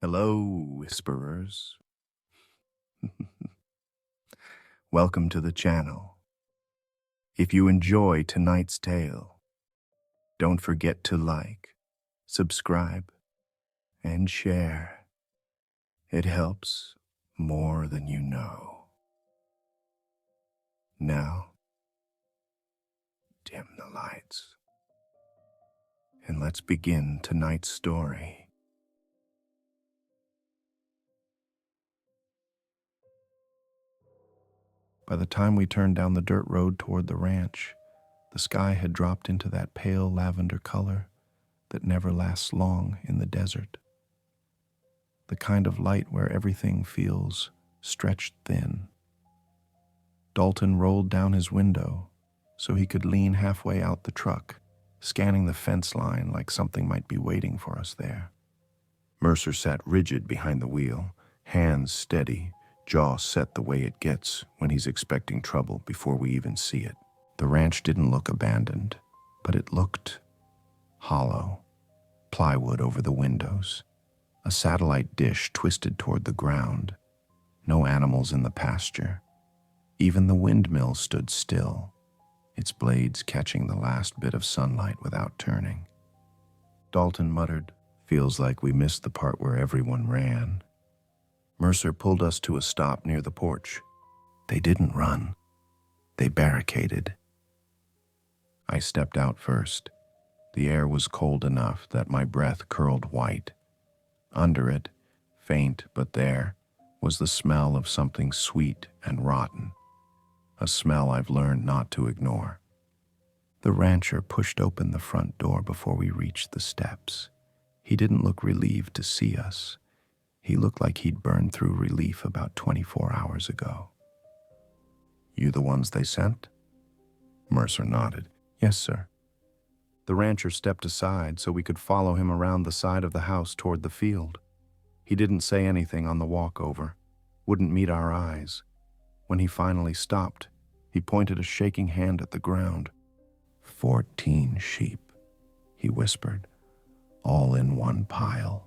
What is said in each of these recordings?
Hello, whisperers. Welcome to the channel. If you enjoy tonight's tale, don't forget to like, subscribe, and share. It helps more than you know. Now, dim the lights, and let's begin tonight's story. By the time we turned down the dirt road toward the ranch, the sky had dropped into that pale lavender color that never lasts long in the desert. The kind of light where everything feels stretched thin. Dalton rolled down his window so he could lean halfway out the truck, scanning the fence line like something might be waiting for us there. Mercer sat rigid behind the wheel, hands steady, jaw set the way it gets when he's expecting trouble before we even see it. The ranch didn't look abandoned, but it looked hollow. Plywood over the windows, a satellite dish twisted toward the ground, no animals in the pasture. Even the windmill stood still, its blades catching the last bit of sunlight without turning. Dalton muttered, "Feels like we missed the part where everyone ran." Mercer pulled us to a stop near the porch. They didn't run. They barricaded. I stepped out first. The air was cold enough that my breath curled white. Under it, faint but there, was the smell of something sweet and rotten, a smell I've learned not to ignore. The rancher pushed open the front door before we reached the steps. He didn't look relieved to see us. He looked like he'd burned through relief about 24 hours ago. "You the ones they sent?" Mercer nodded. "Yes, sir." The rancher stepped aside so we could follow him around the side of the house toward the field. He didn't say anything on the walk over, wouldn't meet our eyes. When he finally stopped, he pointed a shaking hand at the ground. 14 sheep, he whispered, all in one pile.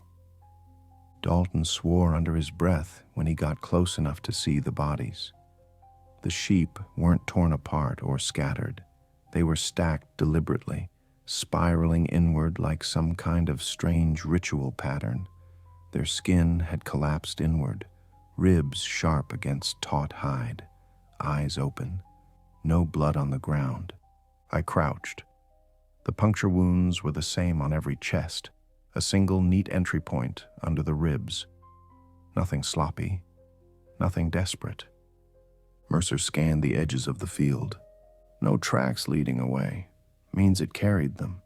Dalton swore under his breath when he got close enough to see the bodies. The sheep weren't torn apart or scattered. They were stacked deliberately, spiraling inward like some kind of strange ritual pattern. Their skin had collapsed inward, ribs sharp against taut hide, eyes open, no blood on the ground. I crouched. The puncture wounds were the same on every chest, a single neat entry point under the ribs. Nothing sloppy, nothing desperate. Mercer scanned the edges of the field. No tracks leading away. Means it carried them.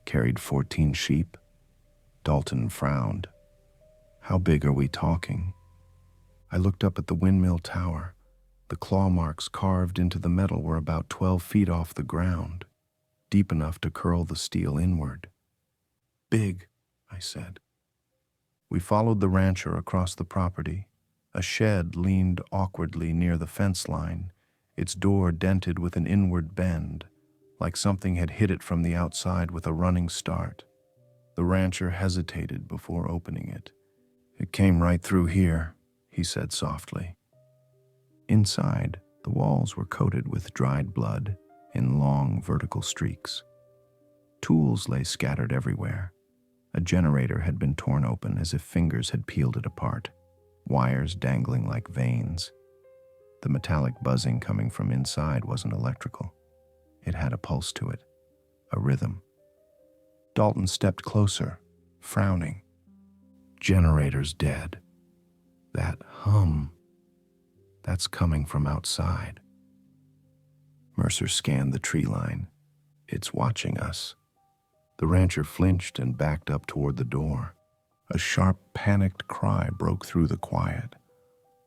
Carried 14 sheep? Dalton frowned. How big are we talking? I looked up at the windmill tower. The claw marks carved into the metal were about 12 feet off the ground, deep enough to curl the steel inward. "Big," I said. We followed the rancher across the property. A shed leaned awkwardly near the fence line, its door dented with an inward bend, like something had hit it from the outside with a running start. The rancher hesitated before opening it. "It came right through here," he said softly. Inside, the walls were coated with dried blood in long vertical streaks. Tools lay scattered everywhere. A generator had been torn open as if fingers had peeled it apart, wires dangling like veins. The metallic buzzing coming from inside wasn't electrical. It had a pulse to it, a rhythm. Dalton stepped closer, frowning. "Generator's dead. That hum, that's coming from outside." Mercer scanned the tree line. "It's watching us." The rancher flinched and backed up toward the door. A sharp, panicked cry broke through the quiet.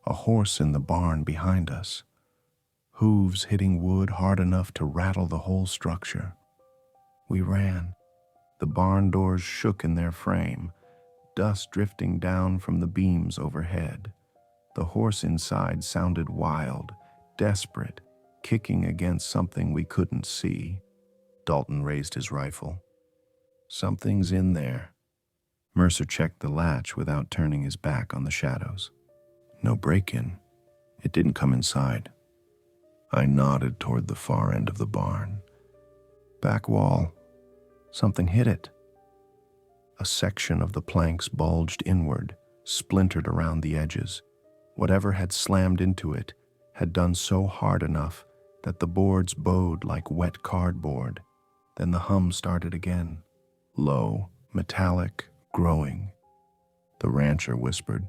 A horse in the barn behind us. Hooves hitting wood hard enough to rattle the whole structure. We ran. The barn doors shook in their frame, dust drifting down from the beams overhead. The horse inside sounded wild, desperate, kicking against something we couldn't see. Dalton raised his rifle. "Something's in there." Mercer checked the latch without turning his back on the shadows. No break-in. It didn't come inside. I nodded toward the far end of the barn. Back wall. Something hit it. A section of the planks bulged inward, splintered around the edges. Whatever had slammed into it had done so hard enough that the boards bowed like wet cardboard. Then the hum started again. Low, metallic, growing. The rancher whispered,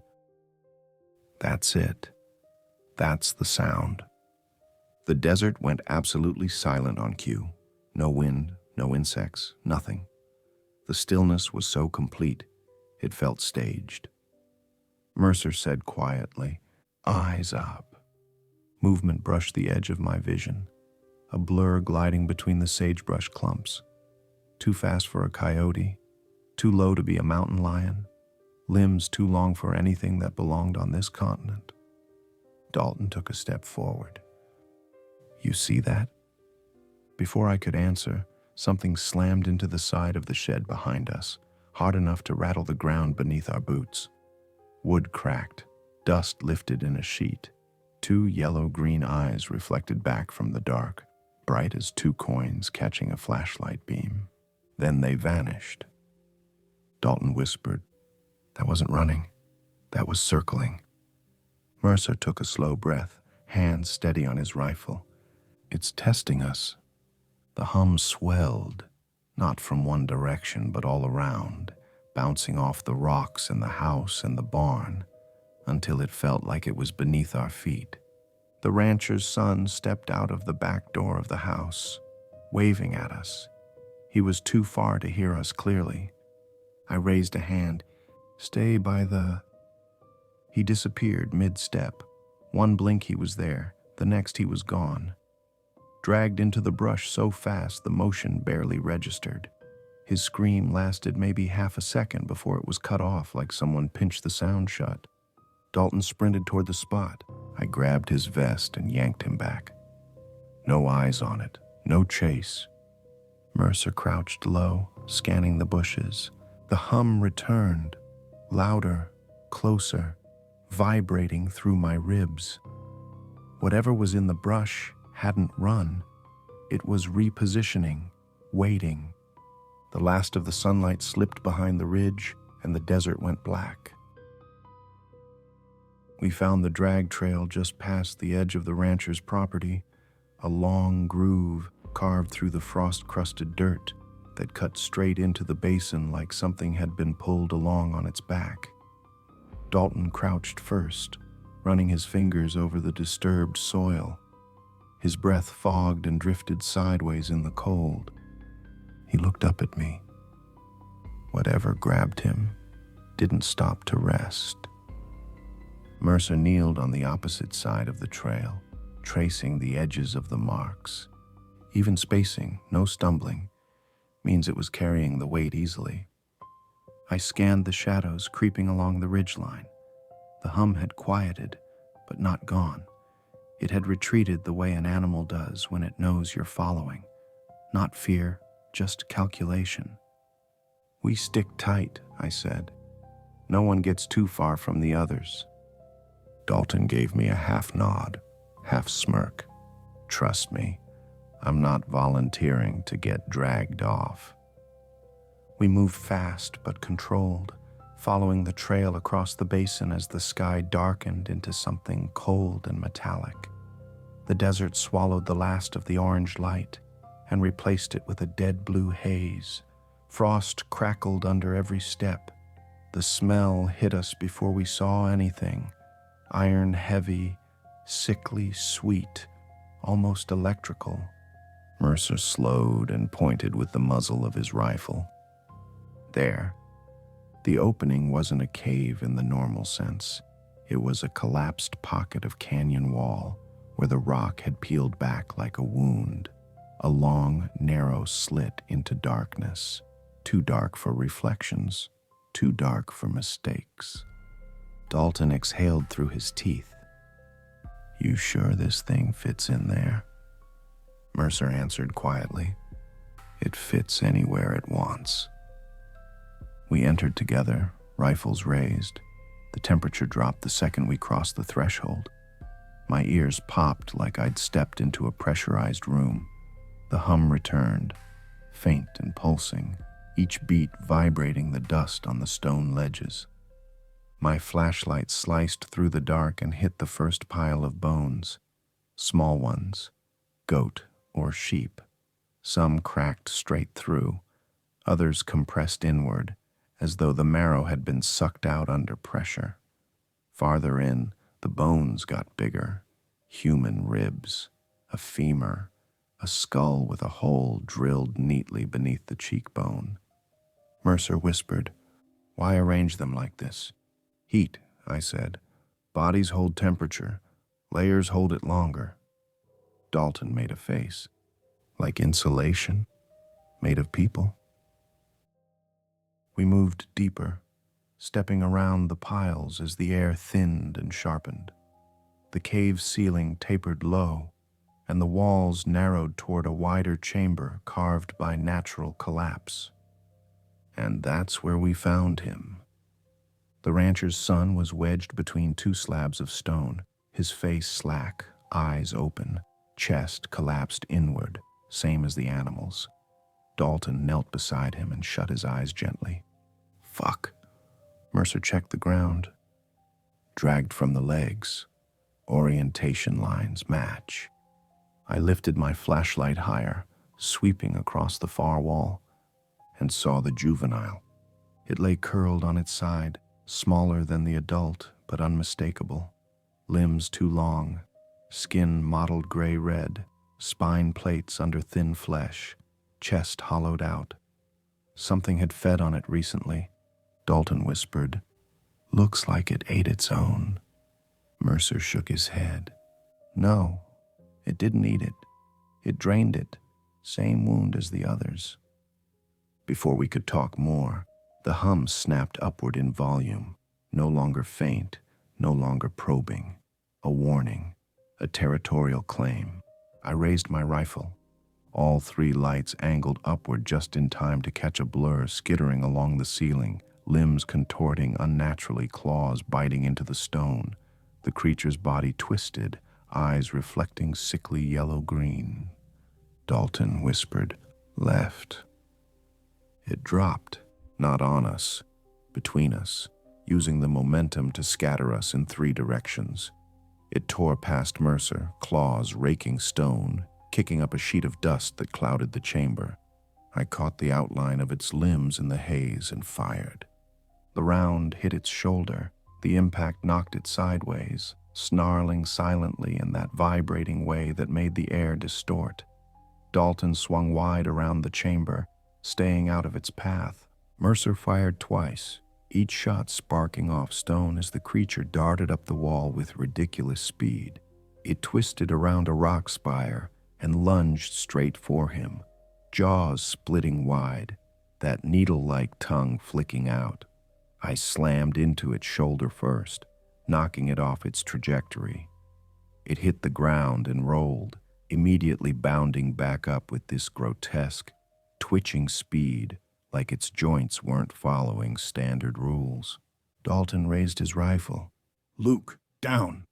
"That's it. That's the sound." The desert went absolutely silent on cue. No wind, no insects, nothing. The stillness was so complete, it felt staged. Mercer said quietly, "Eyes up." Movement brushed the edge of my vision, a blur gliding between the sagebrush clumps. Too fast for a coyote, too low to be a mountain lion, limbs too long for anything that belonged on this continent. Dalton took a step forward. "You see that?" Before I could answer, something slammed into the side of the shed behind us, hard enough to rattle the ground beneath our boots. Wood cracked, dust lifted in a sheet. Two yellow-green eyes reflected back from the dark, bright as two coins catching a flashlight beam. Then they vanished. Dalton whispered, "That wasn't running. That was circling." Mercer took a slow breath, hands steady on his rifle. "It's testing us." The hum swelled, not from one direction but all around, bouncing off the rocks in the house and the barn, until it felt like it was beneath our feet. The rancher's son stepped out of the back door of the house, waving at us. He was too far to hear us clearly. I raised a hand. "Stay by the..." He disappeared mid-step. One blink he was there, the next he was gone. Dragged into the brush so fast the motion barely registered. His scream lasted maybe half a second before it was cut off like someone pinched the sound shut. Dalton sprinted toward the spot. I grabbed his vest and yanked him back. No eyes on it, no chase. Mercer crouched low, scanning the bushes. The hum returned, louder, closer, vibrating through my ribs. Whatever was in the brush hadn't run. It was repositioning, waiting. The last of the sunlight slipped behind the ridge, and the desert went black. We found the drag trail just past the edge of the rancher's property, a long groove carved through the frost-crusted dirt that cut straight into the basin like something had been pulled along on its back. Dalton crouched first, running his fingers over the disturbed soil. His breath fogged and drifted sideways in the cold. He looked up at me. Whatever grabbed him didn't stop to rest. Mercer kneeled on the opposite side of the trail, tracing the edges of the marks. Even spacing, no stumbling, means it was carrying the weight easily. I scanned the shadows creeping along the ridgeline. The hum had quieted, but not gone. It had retreated the way an animal does when it knows you're following. Not fear, just calculation. "We stick tight," I said. "No one gets too far from the others." Dalton gave me a half nod, half smirk. "Trust me, I'm not volunteering to get dragged off." We moved fast but controlled, following the trail across the basin as the sky darkened into something cold and metallic. The desert swallowed the last of the orange light and replaced it with a dead blue haze. Frost crackled under every step. The smell hit us before we saw anything. Iron heavy, sickly sweet, almost electrical. Mercer slowed and pointed with the muzzle of his rifle. There. The opening wasn't a cave in the normal sense. It was a collapsed pocket of canyon wall where the rock had peeled back like a wound. A long, narrow slit into darkness. Too dark for reflections, too dark for mistakes. Dalton exhaled through his teeth. "You sure this thing fits in there?" Mercer answered quietly. "It fits anywhere it wants." We entered together, rifles raised. The temperature dropped the second we crossed the threshold. My ears popped like I'd stepped into a pressurized room. The hum returned, faint and pulsing, each beat vibrating the dust on the stone ledges. My flashlight sliced through the dark and hit the first pile of bones. Small ones, goat or sheep. Some cracked straight through, others compressed inward, as though the marrow had been sucked out under pressure. Farther in, the bones got bigger. Human ribs, a femur, a skull with a hole drilled neatly beneath the cheekbone. Mercer whispered, "Why arrange them like this?" "Heat," I said. "Bodies hold temperature. Layers hold it longer." Dalton made a face. "Like insulation, made of people." We moved deeper, stepping around the piles as the air thinned and sharpened. The cave ceiling tapered low, and the walls narrowed toward a wider chamber carved by natural collapse. And that's where we found him. The rancher's son was wedged between two slabs of stone, his face slack, eyes open, chest collapsed inward, same as the animal's. Dalton knelt beside him and shut his eyes gently. "Fuck." Mercer checked the ground. Dragged from the legs. Orientation lines match. I lifted my flashlight higher, sweeping across the far wall, and saw the juvenile. It lay curled on its side, smaller than the adult, but unmistakable. Limbs too long, skin mottled gray-red, spine plates under thin flesh, chest hollowed out. Something had fed on it recently. Dalton whispered, "Looks like it ate its own." Mercer shook his head. "No, it didn't eat it. It drained it. Same wound as the others." Before we could talk more, the hum snapped upward in volume, no longer faint, no longer probing. A warning, a territorial claim. I raised my rifle. All three lights angled upward just in time to catch a blur skittering along the ceiling, limbs contorting unnaturally, claws biting into the stone. The creature's body twisted, eyes reflecting sickly yellow-green. Dalton whispered, "Left." It dropped, not on us, between us, using the momentum to scatter us in three directions. It tore past Mercer, claws raking stone, kicking up a sheet of dust that clouded the chamber. I caught the outline of its limbs in the haze and fired. The round hit its shoulder. The impact knocked it sideways, snarling silently in that vibrating way that made the air distort. Dalton swung wide around the chamber, staying out of its path. Mercer fired twice, each shot sparking off stone as the creature darted up the wall with ridiculous speed. It twisted around a rock spire and lunged straight for him, jaws splitting wide, that needle-like tongue flicking out. I slammed into its shoulder first, knocking it off its trajectory. It hit the ground and rolled, immediately bounding back up with this grotesque, twitching speed, like its joints weren't following standard rules. Dalton raised his rifle. "Luke, down!"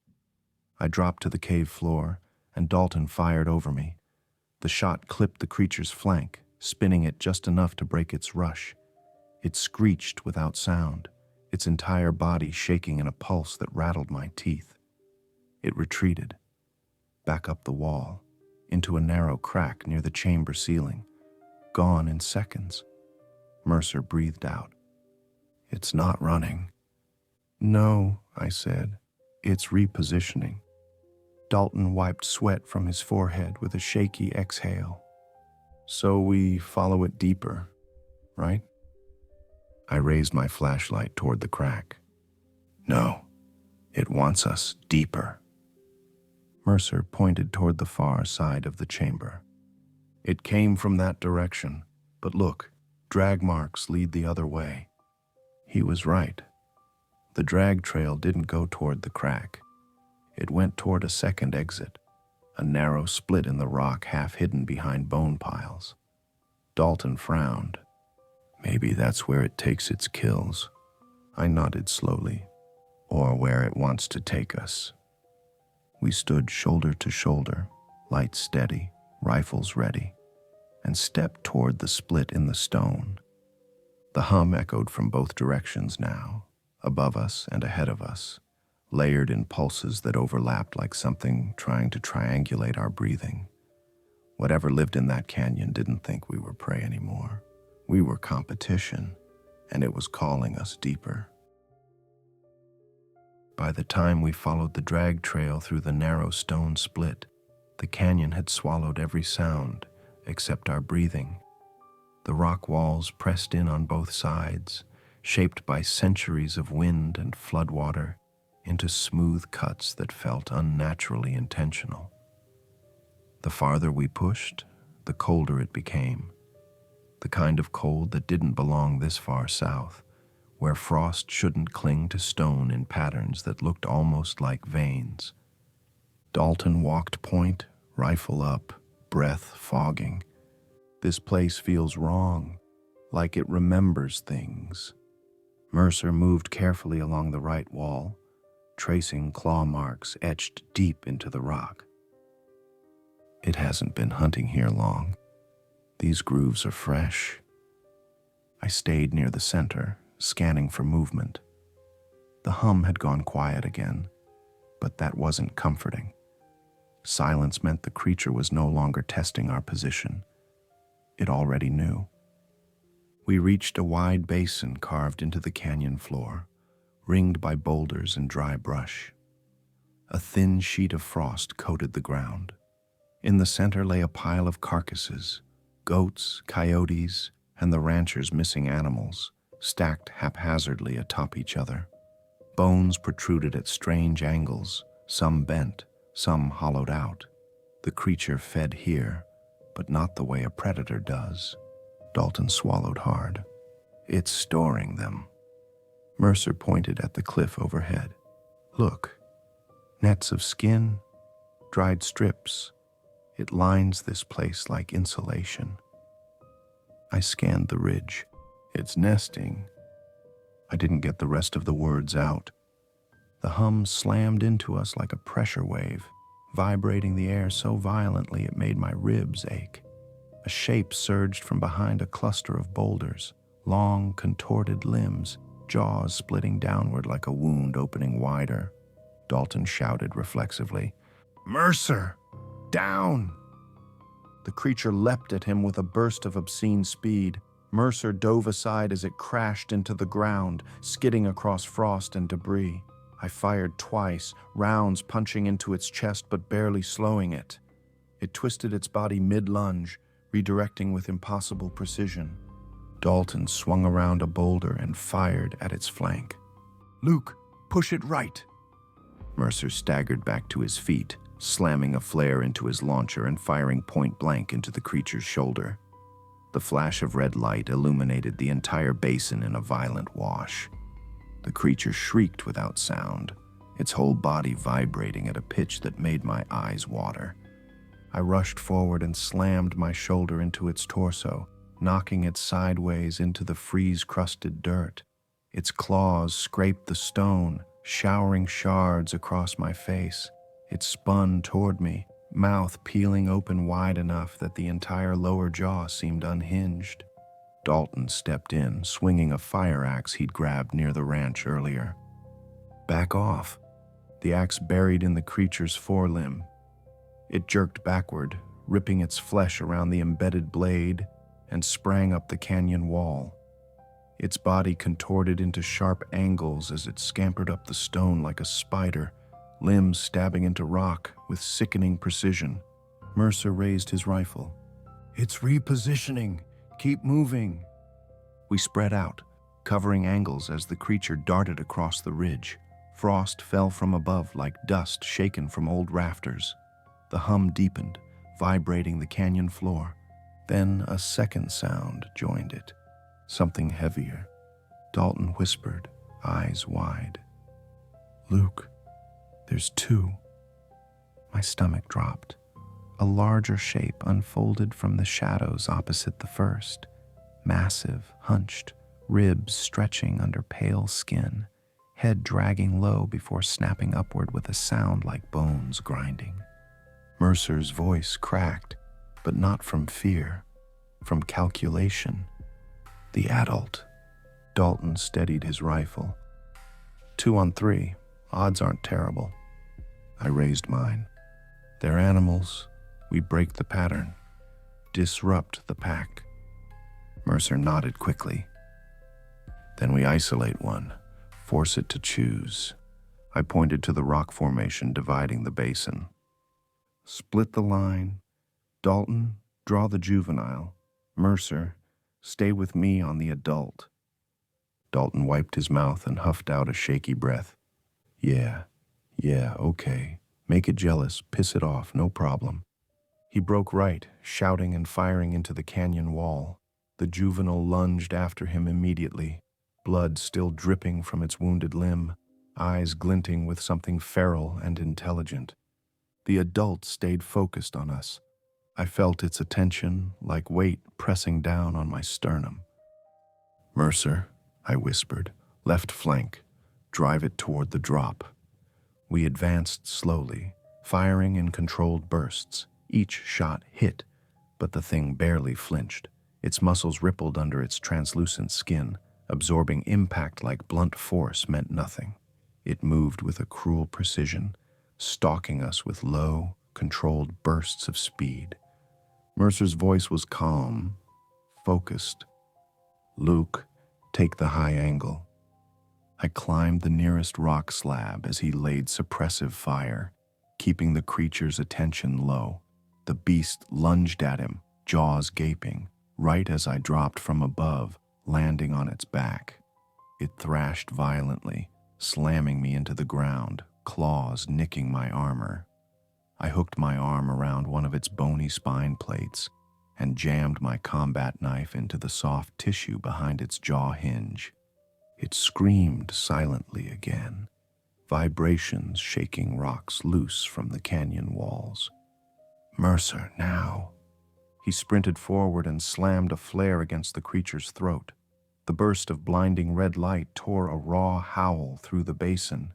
I dropped to the cave floor, and Dalton fired over me. The shot clipped the creature's flank, spinning it just enough to break its rush. It screeched without sound, its entire body shaking in a pulse that rattled my teeth. It retreated, back up the wall, into a narrow crack near the chamber ceiling, gone in seconds. Mercer breathed out. "It's not running." "No," I said. "It's repositioning." Dalton wiped sweat from his forehead with a shaky exhale. "So we follow it deeper, right?" I raised my flashlight toward the crack. "No, it wants us deeper." Mercer pointed toward the far side of the chamber. "It came from that direction, but look, drag marks lead the other way." He was right. The drag trail didn't go toward the crack. It went toward a second exit, a narrow split in the rock half hidden behind bone piles. Dalton frowned. Maybe that's where it takes its kills. I nodded slowly. Or where it wants to take us. We stood shoulder to shoulder, lights steady, rifles ready, and stepped toward the split in the stone. The hum echoed from both directions now, above us and ahead of us, layered in pulses that overlapped like something trying to triangulate our breathing. Whatever lived in that canyon didn't think we were prey anymore. We were competition, and it was calling us deeper. By the time we followed the drag trail through the narrow stone split, the canyon had swallowed every sound except our breathing. The rock walls pressed in on both sides, shaped by centuries of wind and floodwater, into smooth cuts that felt unnaturally intentional. The farther we pushed, the colder it became. The kind of cold that didn't belong this far south, where frost shouldn't cling to stone in patterns that looked almost like veins. Dalton walked point, rifle up, breath fogging. This place feels wrong, like it remembers things. Mercer moved carefully along the right wall, tracing claw marks etched deep into the rock. It hasn't been hunting here long. These grooves are fresh. I stayed near the center, scanning for movement. The hum had gone quiet again, but that wasn't comforting. Silence meant the creature was no longer testing our position. It already knew. We reached a wide basin carved into the canyon floor, ringed by boulders and dry brush. A thin sheet of frost coated the ground. In the center lay a pile of carcasses, goats, coyotes, and the rancher's missing animals, stacked haphazardly atop each other. Bones protruded at strange angles, some bent, some hollowed out. The creature fed here, but not the way a predator does. Dalton swallowed hard. It's storing them. Mercer pointed at the cliff overhead. Look, nets of skin, dried strips. It lines this place like insulation. I scanned the ridge. It's nesting. I didn't get the rest of the words out. The hum slammed into us like a pressure wave, vibrating the air so violently it made my ribs ache. A shape surged from behind a cluster of boulders, long, contorted limbs, jaws splitting downward like a wound opening wider. Dalton shouted reflexively, "Mercer! Down!" The creature leapt at him with a burst of obscene speed. Mercer dove aside as it crashed into the ground, skidding across frost and debris. I fired twice, rounds punching into its chest but barely slowing it. It twisted its body mid-lunge, redirecting with impossible precision. Dalton swung around a boulder and fired at its flank. "Luke, push it right!" Mercer staggered back to his feet, slamming a flare into his launcher and firing point blank into the creature's shoulder. The flash of red light illuminated the entire basin in a violent wash. The creature shrieked without sound, its whole body vibrating at a pitch that made my eyes water. I rushed forward and slammed my shoulder into its torso, knocking it sideways into the freeze-crusted dirt. Its claws scraped the stone, showering shards across my face. It spun toward me, mouth peeling open wide enough that the entire lower jaw seemed unhinged. Dalton stepped in, swinging a fire axe he'd grabbed near the ranch earlier. "Back off." The axe buried in the creature's forelimb. It jerked backward, ripping its flesh around the embedded blade, and sprang up the canyon wall. Its body contorted into sharp angles as it scampered up the stone like a spider, limbs stabbing into rock with sickening precision. Mercer raised his rifle. "It's repositioning. Keep moving." We spread out, covering angles as the creature darted across the ridge. Frost fell from above like dust shaken from old rafters. The hum deepened, vibrating the canyon floor. Then a second sound joined it, something heavier. Dalton whispered, eyes wide. "Luke, there's two." My stomach dropped. A larger shape unfolded from the shadows opposite the first. massive, hunched, ribs stretching under pale skin, head dragging low before snapping upward with a sound like bones grinding. Mercer's voice cracked, but not from fear, from calculation. The adult. Dalton steadied his rifle. 2 on 3. Odds aren't terrible. I raised mine. They're animals. We break the pattern. Disrupt the pack. Mercer nodded quickly. Then we isolate one. Force it to choose. I pointed to the rock formation dividing the basin. Split the line. Dalton, draw the juvenile. Mercer, stay with me on the adult. Dalton wiped his mouth and huffed out a shaky breath. Yeah, okay. Make it jealous, piss it off, no problem. He broke right, shouting and firing into the canyon wall. The juvenile lunged after him immediately, blood still dripping from its wounded limb, eyes glinting with something feral and intelligent. The adult stayed focused on us. I felt its attention like weight pressing down on my sternum. Mercer, I whispered, left flank, drive it toward the drop. We advanced slowly, firing in controlled bursts. Each shot hit, but the thing barely flinched. Its muscles rippled under its translucent skin. Absorbing impact like blunt force meant nothing. It moved with a cruel precision, stalking us with low, controlled bursts of speed. Mercer's voice was calm, focused. Luke, take the high angle. I climbed the nearest rock slab as he laid suppressive fire, keeping the creature's attention low. The beast lunged at him, jaws gaping, right as I dropped from above, landing on its back. It thrashed violently, slamming me into the ground, claws nicking my armor. I hooked my arm around one of its bony spine plates and jammed my combat knife into the soft tissue behind its jaw hinge. It screamed silently again, vibrations shaking rocks loose from the canyon walls. Mercer, now. He sprinted forward and slammed a flare against the creature's throat. The burst of blinding red light tore a raw howl through the basin.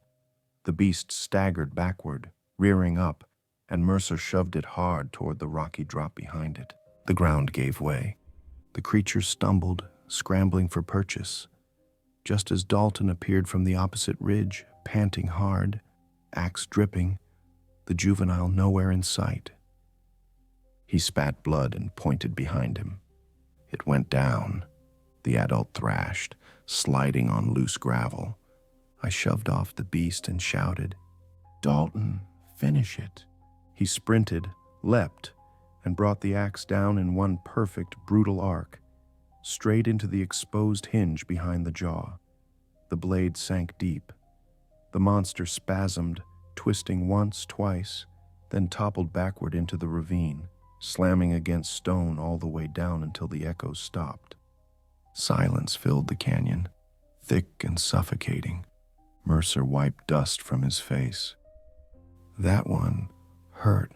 The beast staggered backward, rearing up, and Mercer shoved it hard toward the rocky drop behind it. The ground gave way. The creature stumbled, scrambling for purchase. Just as Dalton appeared from the opposite ridge, panting hard, axe dripping, the juvenile nowhere in sight. He spat blood and pointed behind him. It went down. The adult thrashed, sliding on loose gravel. I shoved off the beast and shouted, "Dalton, finish it." He sprinted, leapt, and brought the axe down in one perfect, brutal arc, straight into the exposed hinge behind the jaw. The blade sank deep. The monster spasmed, twisting once, twice, then toppled backward into the ravine, slamming against stone all the way down until the echoes stopped. Silence filled the canyon, thick and suffocating. Mercer wiped dust from his face. That one hurt.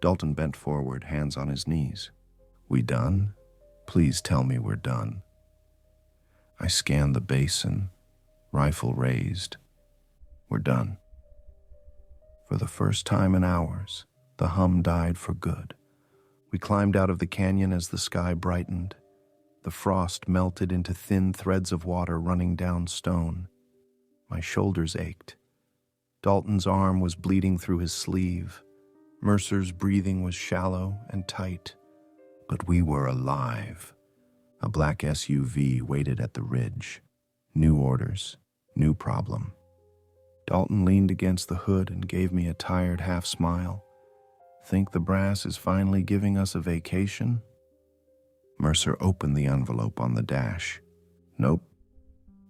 Dalton bent forward, hands on his knees. We done? Please tell me we're done. I scanned the basin, rifle raised. We're done. For the first time in hours, the hum died for good. We climbed out of the canyon as the sky brightened. The frost melted into thin threads of water running down stone. My shoulders ached. Dalton's arm was bleeding through his sleeve. Mercer's breathing was shallow and tight. But we were alive. A black SUV waited at the ridge. New orders, new problem. Dalton leaned against the hood and gave me a tired half smile. Think the brass is finally giving us a vacation? Mercer opened the envelope on the dash. Nope.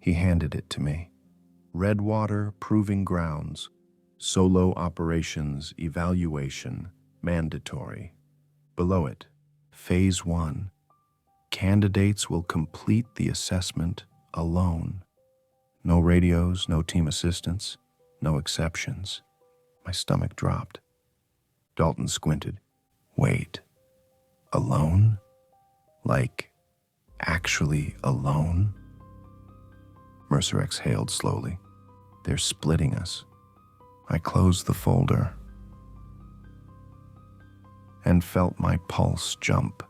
He handed it to me. Redwater Proving Grounds. Solo Operations Evaluation. Mandatory. Below it, Phase 1. Candidates will complete the assessment alone. No radios, no team assistance, no exceptions. My stomach dropped. Dalton squinted. Wait. Alone? Like actually alone? Mercer exhaled slowly. They're splitting us. I closed the folder and felt my pulse jump.